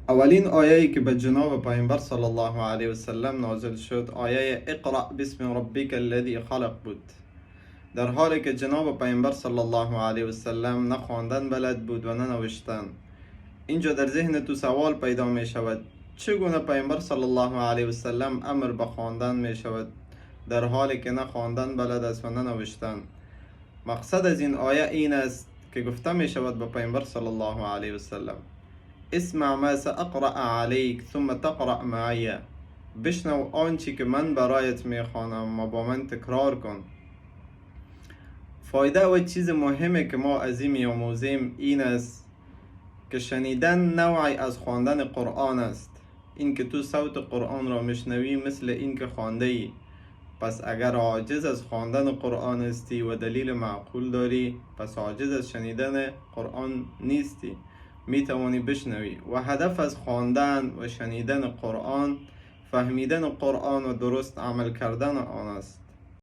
اولین آیه‌ای که به جناب پیامبر صلی الله علیه و سلم نازل شد آیه اقرأ بسم ربک الذی خلق بود، در حالی که جناب پیامبر صلی الله علیه و سلم نه خواندن بلد بود و نه نوشتن. اینجا در ذهن تو سوال پیدا می شود چگونه پیامبر صلی الله علیه و سلم امر به خواندن می شود در حالی که نه خواندن بلد است و نه نوشتن؟ مقصد از این آیه این است که گفته می شود به پیامبر صلی الله علیه و سلم اسمع ما سأقرأ عليك ثم تقرأ معي، بشنو آنچه که من برایت میخوانم و با من تکرار کن. فایده و چیز مهمی که ما از این میآموزیم این است که شنیدن نوعی از خواندن قرآن است. این که تو صوت قرآن را میشنوی مثل این که خوانده ای. پس اگر عاجز از خواندن قرآن هستی و دلیل معقول داری، پس عاجز از شنیدن قرآن نیستی، می توانی بشنوی. و هدف از خواندن و شنیدن قرآن فهمیدن قرآن و درست عمل کردن آن است.